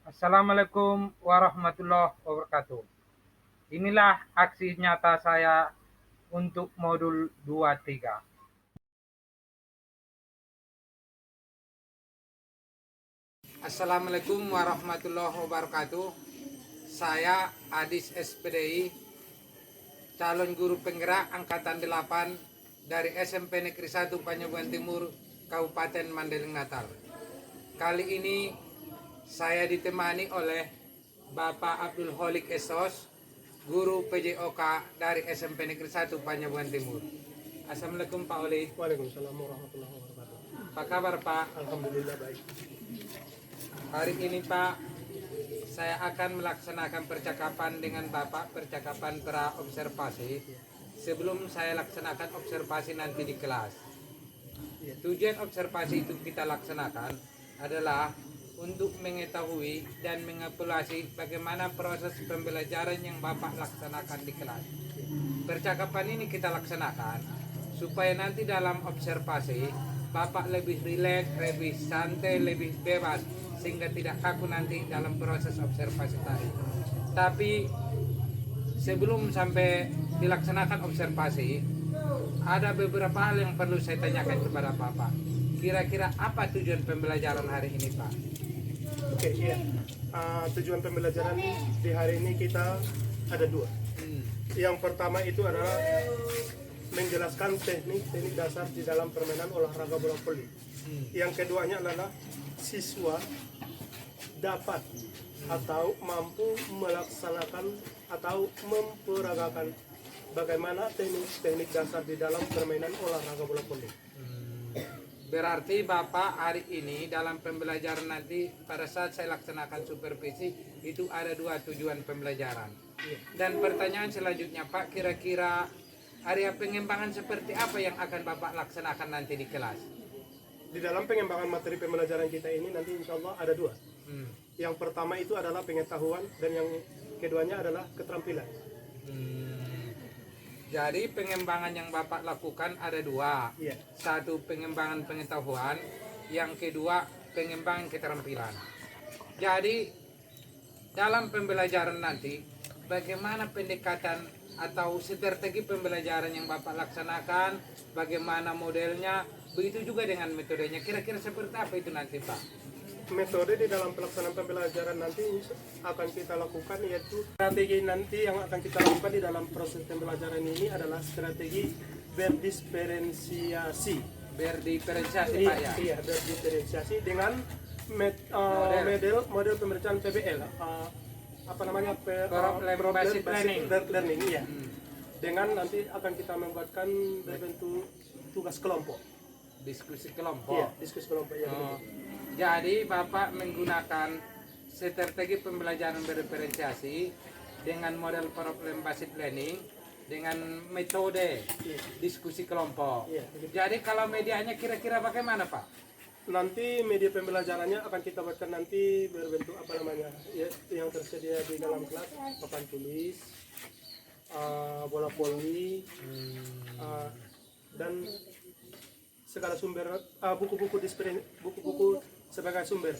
Assalamualaikum warahmatullahi wabarakatuh. Inilah aksi nyata saya untuk modul 23. Assalamualaikum warahmatullahi wabarakatuh. Saya Adis SPDI, calon guru penggerak angkatan 8 dari SMP Negeri 1 Panyabuan Timur, Kabupaten Mandailing Natal. Kali ini saya ditemani oleh Bapak Abdul Holik Esos, guru PJOK dari SMP Negeri 1 Panyabuan Timur. Assalamualaikum Pak Oli. Waalaikumsalam warahmatullahi wabarakatuh. Apa kabar Pak? Alhamdulillah baik. Hari ini Pak, saya akan melaksanakan percakapan dengan Bapak, percakapan pra-observasi. Sebelum saya laksanakan observasi nanti di kelas. Tujuan observasi itu kita laksanakan adalah untuk mengetahui dan mengevaluasi bagaimana proses pembelajaran yang Bapak laksanakan di kelas. Percakapan ini kita laksanakan supaya nanti dalam observasi Bapak lebih rileks, lebih santai, lebih bebas sehingga tidak kaku nanti dalam proses observasi tadi. Tapi sebelum sampai dilaksanakan observasi, ada beberapa hal yang perlu saya tanyakan kepada Bapak. Kira-kira apa tujuan pembelajaran hari ini Pak? Oke, iya. Tujuan pembelajaran di hari ini kita ada dua. Yang pertama itu adalah menjelaskan teknik dasar di dalam permainan olahraga bola voli. Yang keduanya adalah siswa dapat atau mampu melaksanakan atau memperagakan bagaimana teknik dasar di dalam permainan olahraga bola voli. Berarti Bapak hari ini dalam pembelajaran nanti pada saat saya laksanakan supervisi itu ada dua tujuan pembelajaran. Dan pertanyaan selanjutnya Pak, kira-kira area pengembangan seperti apa yang akan Bapak laksanakan nanti di kelas? Di dalam pengembangan materi pembelajaran kita ini nanti insya Allah ada dua. Yang pertama itu adalah pengetahuan dan yang keduanya adalah keterampilan. Jadi pengembangan yang Bapak lakukan ada dua. Iya. Satu pengembangan pengetahuan, yang kedua pengembangan keterampilan. Jadi dalam pembelajaran nanti bagaimana pendekatan atau strategi pembelajaran yang Bapak laksanakan, bagaimana modelnya, begitu juga dengan metodenya. Kira-kira seperti apa itu nanti Pak? Metode di dalam pelaksanaan pembelajaran nanti akan kita lakukan yaitu strategi nanti yang akan kita lakukan di dalam proses pembelajaran ini adalah strategi berdiferensiasi. Berdiferensiasi Pak ya? Iya, berdiferensiasi dengan model pembelajaran PBL. Apa namanya? Problem Based Learning. Iya. Dengan nanti akan kita membuatkan berbentuk tugas kelompok. Diskusi kelompok. Iya, diskusi kelompok ya. Jadi Bapak menggunakan strategi pembelajaran berdiferensiasi dengan model problem based learning dengan metode diskusi kelompok. Jadi kalau medianya kira-kira bagaimana Pak? Nanti media pembelajarannya akan kita buatkan nanti berbentuk apa namanya ya, yang tersedia di dalam kelas, papan tulis, bola voli, dan segala sumber buku-buku sebagai sumber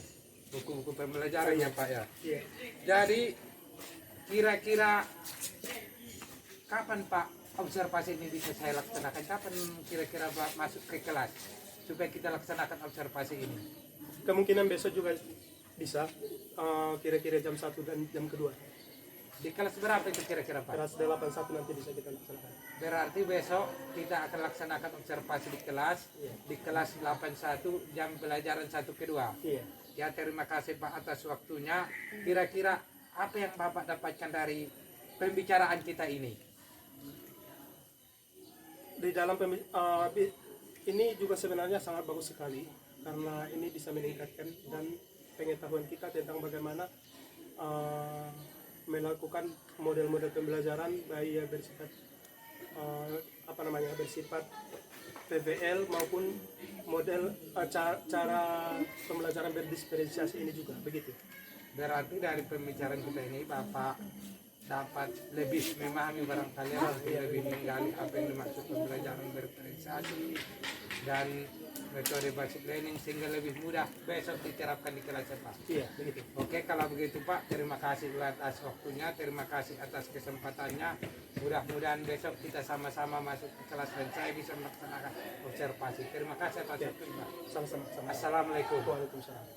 Buku-buku pembelajaran ya Pak ya. Iya. Jadi kira-kira kapan Pak observasi ini bisa saya laksanakan? Kapan kira-kira Pak masuk ke kelas supaya kita laksanakan observasi ini? Kemungkinan besok juga bisa, kira-kira jam 1 dan jam kedua. Di kelas berapa itu kira-kira Pak? Kelas 81 nanti bisa kita laksanakan. Berarti besok kita akan laksanakan observasi di kelas, di kelas 81 jam pelajaran 1 ke 2. Iya. Ya terima kasih Pak atas waktunya. Kira-kira apa yang Bapak dapatkan dari pembicaraan kita ini? Di dalam ini juga sebenarnya sangat bagus sekali karena ini bisa meningkatkan dan pengetahuan kita tentang bagaimana melakukan model-model pembelajaran baik yang bersifat bersifat PBL maupun model cara pembelajaran berdiferensiasi ini juga begitu. Berarti dari pembicaraan kita ini Bapak dapat lebih memahami barangkali lebih menggali apa yang dimaksud pembelajaran berdiferensiasi dan metode basic learning sehingga lebih mudah besok diterapkan di kelas Pak. Iya, begitu. Oke, kalau begitu Pak, terima kasih atas waktunya, terima kasih atas kesempatannya. Mudah-mudahan besok kita sama-sama masuk ke kelas dan saya bisa melaksanakan observasi. Terima kasih atas waktunya Pak. Sama-sama. Assalamualaikum. Waalaikumsalam.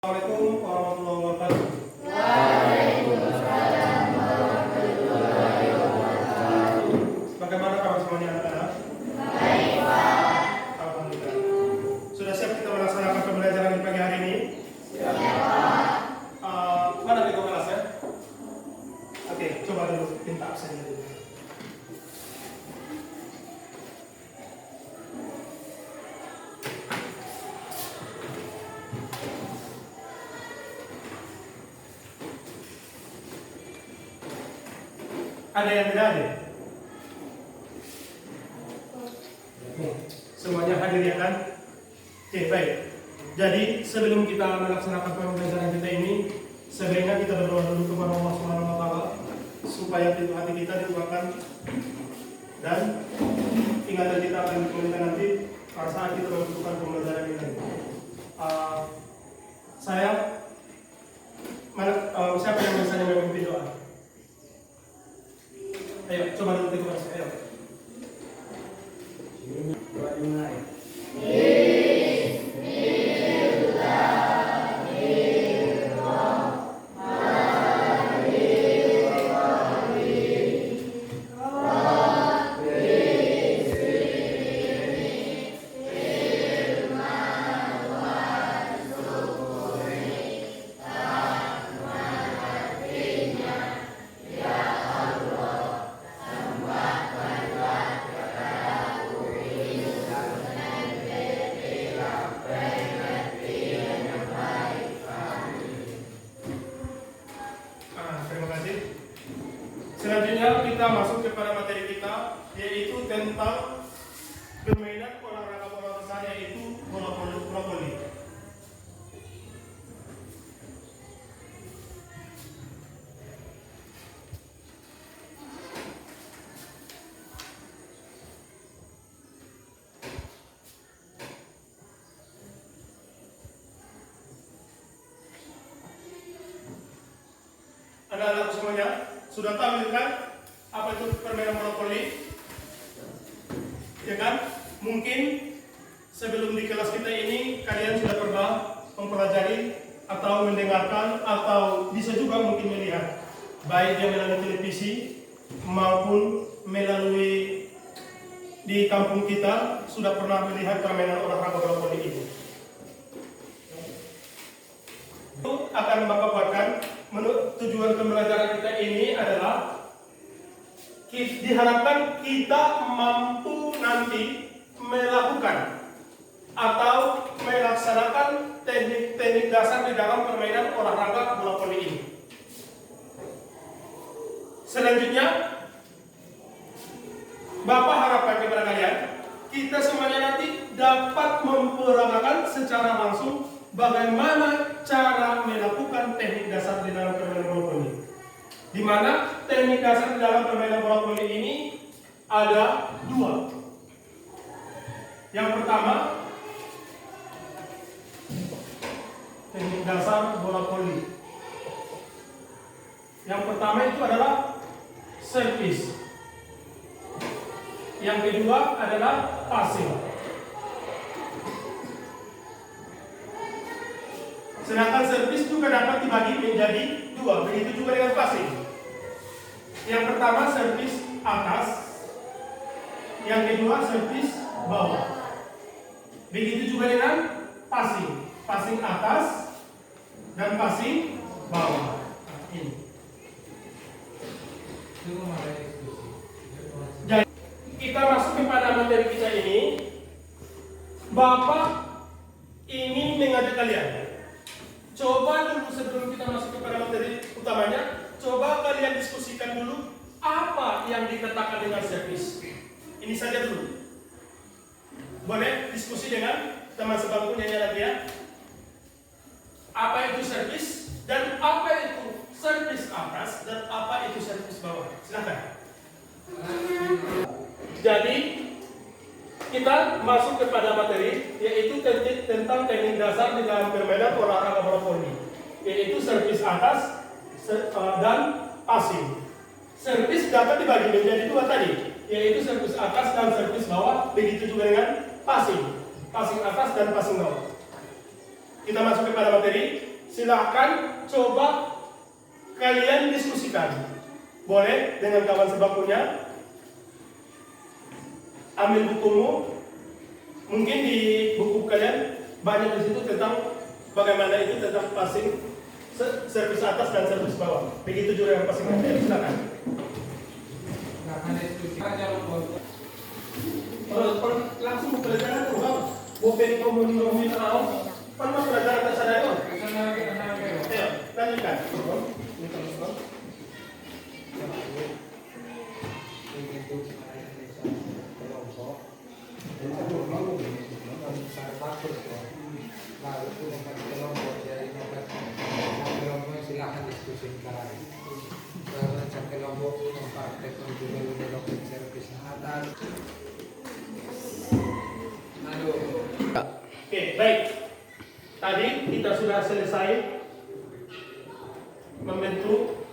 Assalamualaikum warahmatullahi wabarakatuh. Bagaimana kawan semuanya anak-anak? Baik, Pak. Alhamdulillah. Sudah siap kita melaksanakan pembelajaran di pagi hari ini? Siap, Pak. Mana bego kelasnya? Oke, coba dulu minta absen dulu. Ada yang tidak ada? Semuanya hadir ya kan? Oke, baik. Jadi sebelum kita melaksanakan pembelajaran kita ini, sebaiknya kita berdoa dulu kepada Allah Subhanahu wa taala supaya pintu hati kita dibukakan dan ingatan kita akan dipulihkan nanti pada saat kita melakukan pembelajaran ini. Siapa yang biasanya memimpin doa? Ayo, coba dulu kita bahas. Ayo. Doa dimulai. Terima kasih. Selanjutnya kita masuk kepada materi kita, yaitu tentang permainan olahraga bola besar, yaitu bola voli. Anak-anak semuanya sudah tahu kan apa itu permainan bola voli? Ya kan? Mungkin sebelum di kelas kita ini kalian sudah pernah mempelajari atau mendengarkan atau bisa juga mungkin melihat, baik dia melalui televisi maupun melalui di kampung kita sudah pernah melihat permainan olahraga bola voli ini. Itu akan mengakibatkan tujuan pembelajaran kita ini adalah diharapkan kita mampu nanti melakukan atau melaksanakan teknik-teknik dasar di dalam permainan olahraga bola voli ini. Selanjutnya, Bapak harapkan kepada kalian, kita semuanya nanti dapat memperagakan secara langsung bagaimana cara melakukan teknik dasar di dalam permainan bola voli. Di mana teknik dasar di dalam permainan bola voli ini ada dua. Yang pertama, teknik dasar bola voli. Yang pertama itu adalah servis. Yang kedua adalah passing. Sedangkan servis juga dapat dibagi menjadi dua, begitu juga dengan passing. Yang pertama servis atas, yang kedua servis bawah. Begitu juga dengan passing, passing atas dan passing bawah. Nah, ini. Jadi kita masuk kepada materi kita ini. Bapak ingin mengajak kalian. Coba dulu sebelum kita masuk kepada materi utamanya, coba kalian diskusikan dulu apa yang dikatakan dengan servis. Ini saja dulu. Boleh diskusi dengan teman sebangkunya nanti ya. Apa itu servis dan apa itu servis atas dan apa itu servis bawah. Silakan. Jadi kita masuk kepada materi, yaitu tentang teknik dasar di dalam permainan olahraga bola voli, yaitu servis atas dan passing. Servis dapat dibagi menjadi dua tadi, yaitu servis atas dan servis bawah. Begitu juga dengan passing, passing atas dan passing bawah. Kita masuk kepada materi. Silahkan coba kalian diskusikan. Boleh dengan kawan sebangkunya. Ambil bukumu, mungkin di buku kalian banyak di situ tentang bagaimana itu tentang passing, servis atas dan servis bawah. Begitu juga yang passing atas. Silakan. Langsung pelajaran tuh, bang. Bukan komunikasi tahu. Kan mas pelajaran tersadar itu. Ayo, lanjutkan. Silahkan diskusikan. Kalau kelompok mempraktekkan juga development service atas. Oke, baik. Tadi kita sudah selesai membentuk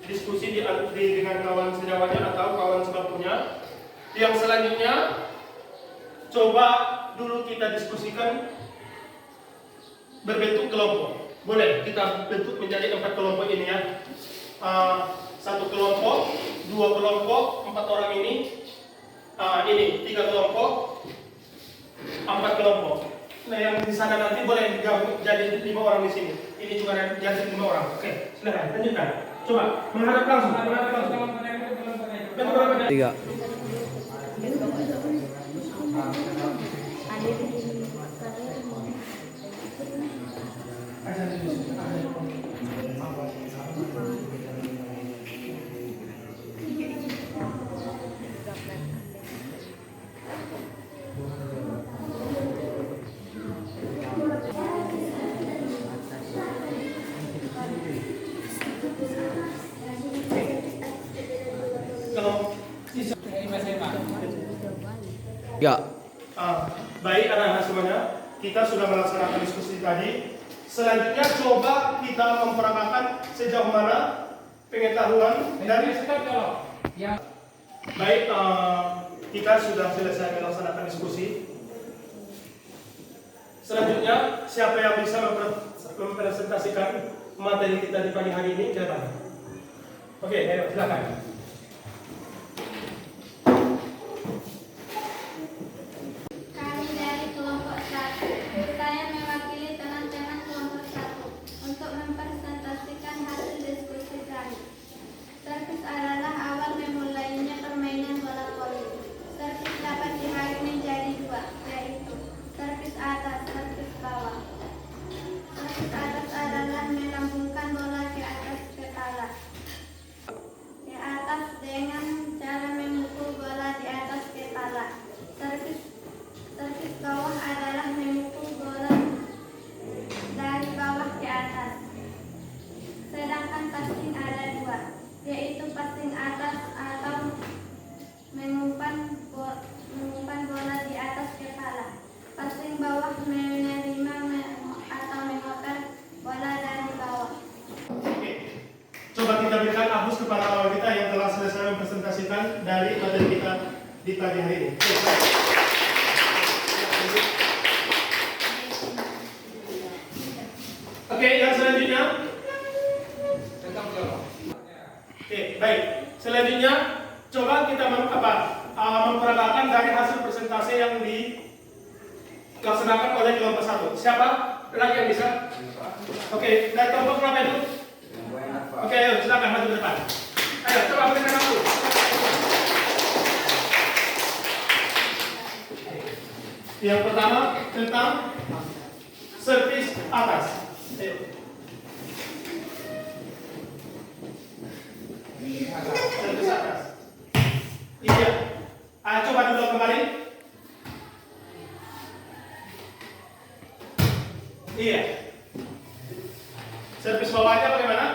diskusi dengan kawan sejawatnya atau kawan sebangkunya. Yang selanjutnya, coba dulu kita diskusikan berbentuk kelompok. Boleh kita bentuk menjadi 4 kelompok ini ya. 1 kelompok, 2 kelompok, 4 orang ini 3 kelompok, 4 kelompok. Nah yang di sana nanti boleh digabung jadi 5 orang di sini. Ini juga jadi 5 orang. Oke, silakan lanjutkan. Coba menghadap langsung. Tiga. Ya. Baik anak-anak semuanya, kita sudah melaksanakan diskusi tadi. Selanjutnya coba kita memperagakan sejauh mana pengetahuan dan baik, kita sudah selesai melaksanakan diskusi. Selanjutnya siapa yang bisa mempresentasikan materi kita di pagi hari ini? Silakan. Oke, ayo silakan. Servis adalah awal memulainya permainan bola voli. Servis dapat dibagi menjadi dua, yaitu servis atas, servis bawah. Servis atas adalah melambungkan bola ke atas kepala. Ke atas dengan cara memukul bola di atas kepala. Servis bawah adalah memukul bola dari bawah ke atas. Sedangkan passing ada dua, yaitu passing atas atau mengumpan bola di atas kepala. Passing bawah menerima atau mengoper bola dari bawah. Oke. Coba kita berikan abus kepada kawan kita yang telah selesai mempresentasikan dari materi kita di pagi hari ini. Oke, yang selanjutnya. Oke, baik. Selanjutnya, coba kita memperagakan dari hasil presentasi yang dilaksanakan oleh kelompok 1. Siapa lagi yang bisa? Oke, dari kelompok berapa itu? Oke, ayo silakan maju ke depan. Ayo, coba berikan aku. Yang pertama tentang servis atas. Ayo. Servis atas. Iya. Ayo coba dulu kembali. Iya. Servis bawahnya bagaimana?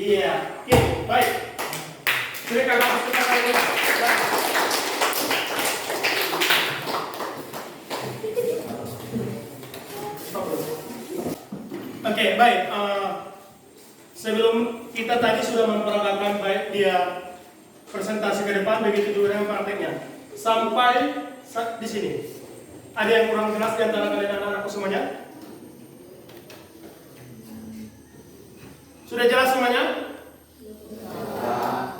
Iya, baik. Silakan masuk ke belakang ini. Oke, baik. Sebelum kita tadi sudah memperagakan baik dia presentasi ke depan, begitu juga dengan prakteknya. Sampai di sini. Ada yang kurang jelas di antara kalian anak-anakku semuanya? Sudah jelas semuanya?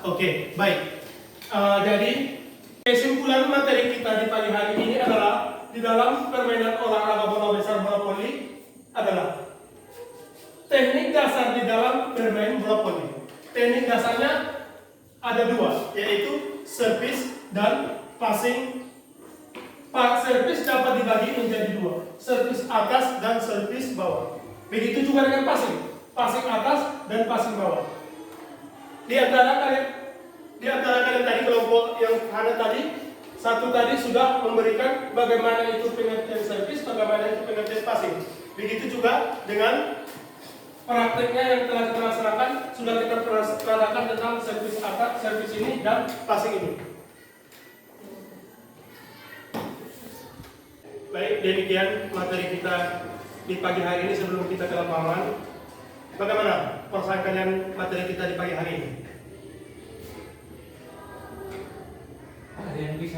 Oke, baik. Jadi kesimpulan materi kita di pagi hari ini adalah di dalam permainan olahraga bola besar bola voli adalah teknik dasar di dalam bermain bola voli. Teknik dasarnya ada dua, yaitu service dan passing. Service dapat dibagi menjadi dua, service atas dan service bawah. Begitu juga dengan passing, passing atas dan passing bawah. Di antara kalian tadi kelompok yang ada tadi, satu tadi sudah memberikan bagaimana itu pengertian service, bagaimana itu pengertian passing. Begitu juga dengan prakteknya yang telah kita laksanakan, sudah kita perhatikan tentang service atas, service ini dan passing ini. Baik, demikian materi kita di pagi hari ini. Sebelum kita ke lapangan, bagaimana perasaan kalian materi kita di pagi hari ini? Ada yang bisa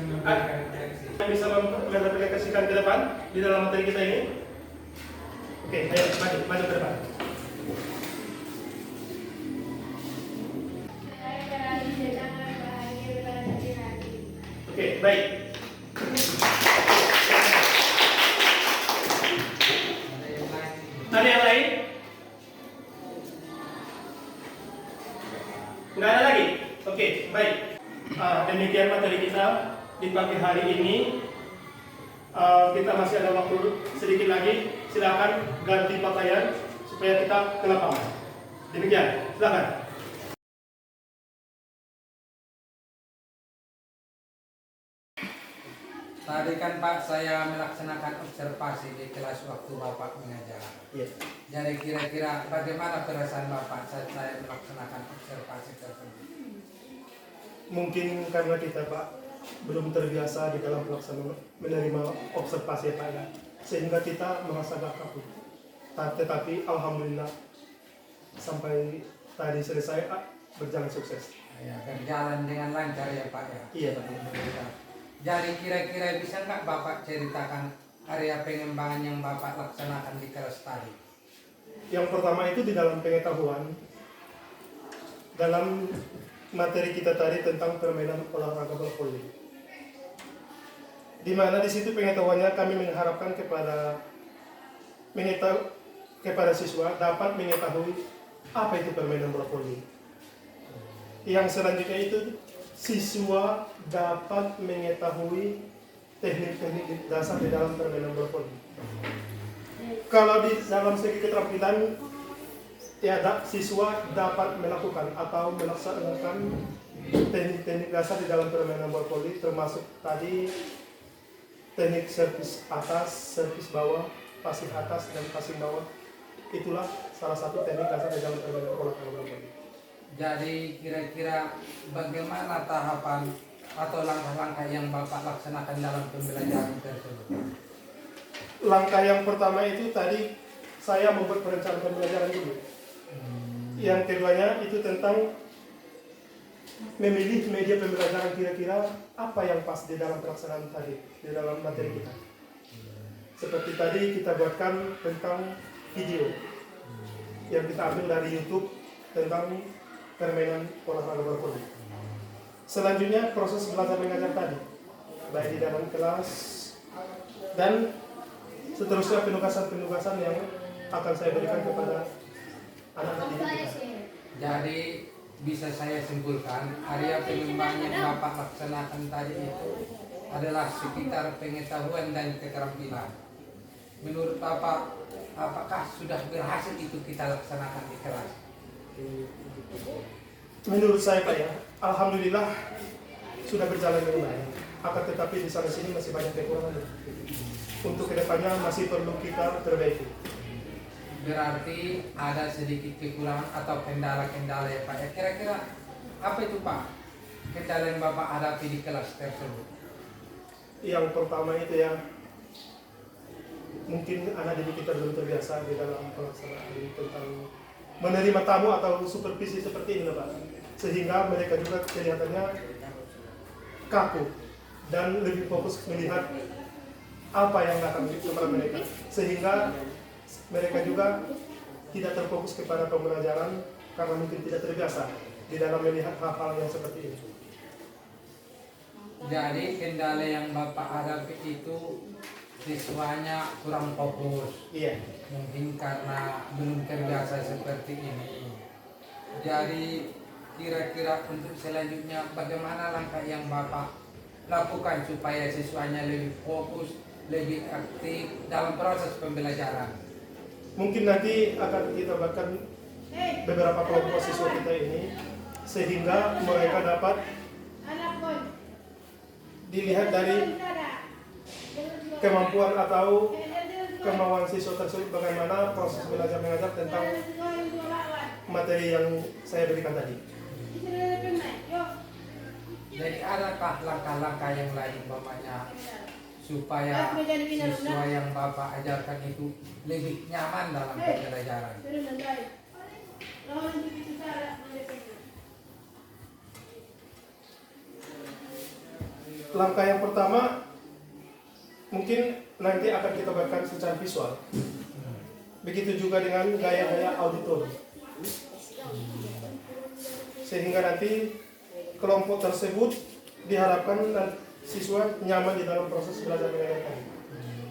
mengaplikasikan ke depan di dalam materi kita ini? Oke, ayo maju ke depan. Oke, baik. Ada yang lain? Nggak ada lagi? Oke, baik. Demikian materi kita di pagi hari ini. Kita masih ada waktu sedikit lagi. Silakan ganti pakaian supaya kita ke lapangan. Demikian, silakan. Tadi kan Pak, saya melaksanakan observasi di kelas waktu Bapak mengajar. Yes. Jadi kira-kira bagaimana perasaan Bapak saat saya melaksanakan observasi tersebut? Mungkin karena kita Pak belum terbiasa di dalam pelaksanaan menerima observasi Pak ya, sehingga kita merasa gak kaku. Tetapi alhamdulillah sampai tadi selesai berjalan sukses. Ya, berjalan dengan lancar ya Pak ya. Iya Pak. Alhamdulillah. Jadi kira-kira bisa nggak Bapak ceritakan area pengembangan yang Bapak laksanakan di kelas tadi? Yang pertama itu di dalam pengetahuan, dalam materi kita tadi tentang permainan olahraga bola voli. Di mana di situ pengetahuannya kami mengharapkan kepada siswa dapat mengetahui apa itu permainan bola voli. Yang selanjutnya itu siswa dapat mengetahui teknik-teknik dasar di dalam permainan bola voli. Kalau di dalam segi keterampilan, ya siswa dapat melakukan atau melaksanakan teknik-teknik dasar di dalam permainan bola voli, termasuk tadi teknik servis atas, servis bawah, passing atas dan passing bawah. Itulah salah satu teknik dasar di dalam permainan olahraga bola voli. Jadi kira-kira bagaimana tahapan atau langkah-langkah yang Bapak laksanakan dalam pembelajaran tersebut? Langkah yang pertama itu tadi saya membuat perencanaan pembelajaran dulu. Yang keduanya itu tentang memilih media pembelajaran kira-kira apa yang pas di dalam pelaksanaan tadi, di dalam materi kita. Seperti tadi kita buatkan tentang video yang kita ambil dari YouTube tentang permainan olahraga bola voli. Selanjutnya proses belajar mengajar tadi, baik di dalam kelas dan seterusnya penugasan-penugasan yang akan saya berikan kepada anak-anak didik kita. Jadi bisa saya simpulkan area pengembangan yang Bapak laksanakan tadi itu adalah sekitar pengetahuan dan keterampilan. Menurut Bapak, apakah sudah berhasil itu kita laksanakan di kelas? Menurut saya Pak ya, alhamdulillah sudah berjalan dengan baik. Akan tetapi di sana sini masih banyak kekurangan. Untuk kedepannya masih perlu kita perbaiki. Berarti ada sedikit kekurangan atau kendala-kendala ya Pak. Ya, kira-kira apa itu Pak? Kendala yang Bapak hadapi di kelas tersebut. Yang pertama itu ya, mungkin anak didik kita belum terbiasa di dalam pelaksanaan tentang menerima tamu atau supervisi seperti ini Pak. Sehingga mereka juga kelihatannya kaku dan lebih fokus melihat apa yang datang kepada mereka. Sehingga mereka juga tidak terfokus kepada pembelajaran karena mungkin tidak terbiasa di dalam melihat hal-hal yang seperti ini. Jadi kendala yang Bapak hadapi itu siswanya kurang fokus. Iya. Mungkin karena belum terbiasa seperti ini. Jadi kira-kira untuk selanjutnya bagaimana langkah yang Bapak lakukan supaya siswanya lebih fokus, lebih aktif dalam proses pembelajaran? Mungkin nanti akan kita bahkan beberapa kelompok siswa kita ini sehingga mereka dapat dilihat dari kemampuan atau kemauan siswa tersebut bagaimana proses belajar mengajar tentang materi yang saya berikan tadi. Jadi adakah langkah-langkah yang lain Bapaknya supaya siswa yang Bapak ajarkan itu lebih nyaman dalam pembelajaran? Langkah yang pertama mungkin nanti akan kita bahkan secara visual. Begitu juga dengan gaya-gaya auditori. Sehingga nanti kelompok tersebut diharapkan siswa nyaman di dalam proses belajar mengajar.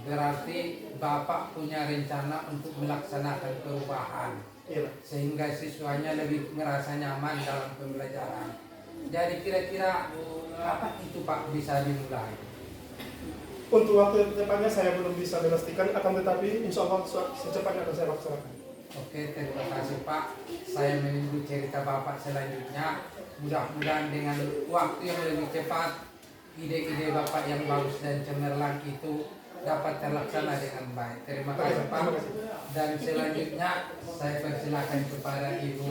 Berarti Bapak punya rencana untuk melaksanakan perubahan, Iya. sehingga siswanya lebih merasa nyaman dalam pembelajaran. Jadi kira-kira kapan itu Pak bisa dimulai? Untuk waktu tepatnya saya belum bisa memastikan, akan tetapi insya Allah secepatnya akan saya laksanakan. Oke, terima kasih Pak. Saya menunggu cerita Bapak selanjutnya. Mudah-mudahan dengan waktu yang lebih cepat, ide-ide Bapak yang bagus dan cemerlang itu dapat terlaksana dengan baik. Terima kasih Pak. Dan selanjutnya saya persilakan kepada Ibu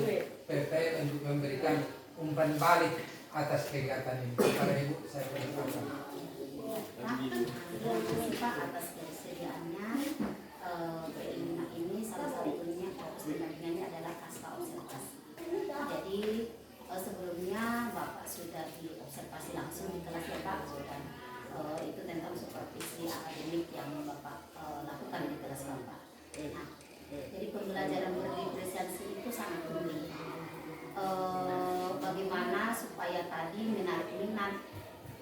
PP untuk memberikan umpan balik atas kegiatan ini. Kepada Ibu saya persilakan. Terima kasih Pak atas kesediaannya. Webinar ini salah satunya fokus pendampingannya adalah kasta observasi. Jadi sebelumnya Bapak sudah diobservasi langsung di kelas ya Pak, dan itu tentang supervisi akademik yang Bapak lakukan di kelas Bapak. Nah, jadi pembelajaran berdiferensiasi itu sangat penting. Bagaimana supaya tadi menarik minat,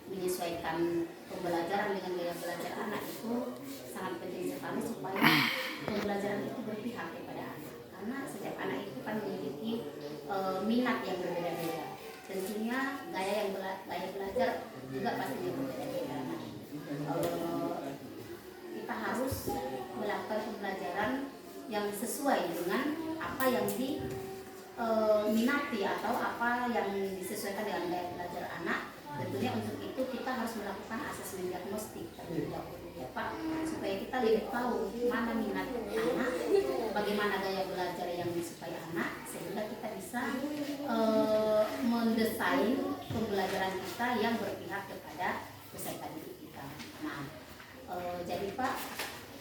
menyesuaikan pembelajaran dengan gaya belajar anak itu sangat penting sekali supaya pembelajaran itu berpihak kepada anak, karena setiap anak itu kan memiliki minat yang berbeda-beda. Tentunya gaya belajar juga pastinya berbeda-beda. Kita harus melakukan pembelajaran yang sesuai dengan apa yang diminati atau apa yang disesuaikan dengan gaya belajar anak. Tentunya untuk itu kita harus melakukan asesmen diagnostik terlebih dahulu ya Pak, supaya kita lebih tahu mana minat anak, bagaimana gaya belajar yang disukai anak, sehingga kita bisa mendesain pembelajaran kita yang berpihak kepada peserta didik kita. Nah, jadi Pak,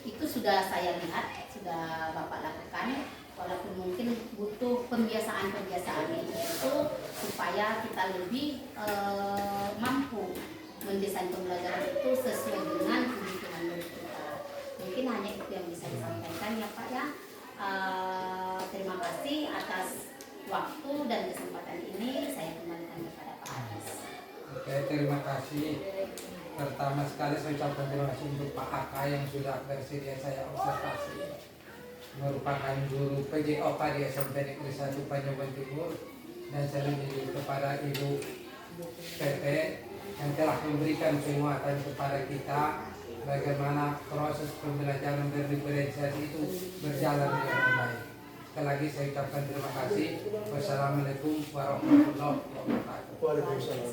itu sudah saya lihat, sudah Bapak lakukan. Walaupun mungkin butuh pembiasaan itu supaya kita lebih mampu mendesain pembelajaran itu sesuai dengan kebutuhan murid kita. Mungkin hanya itu yang bisa disampaikan ya Pak ya. Terima kasih atas waktu dan kesempatan ini. Saya kembalikan kepada Pak Haris. Oke, terima kasih. Pertama sekali saya ucapkan terima kasih untuk Pak Aka yang sudah bersedia saya observasi. Merupakan guru PJOK di SMP Negeri 1 Panjang Timur, dan selanjutnya kepada Ibu PP yang telah memberikan penguatan kepada kita bagaimana proses pembelajaran berdiferensiasi itu berjalan dengan baik. Sekali lagi saya ucapkan terima kasih. Wassalamualaikum warahmatullahi wabarakatuh. Waalaikumsalam.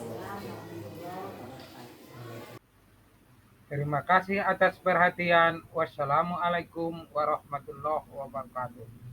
Terima kasih atas perhatian. Wassalamualaikum warahmatullahi wabarakatuh.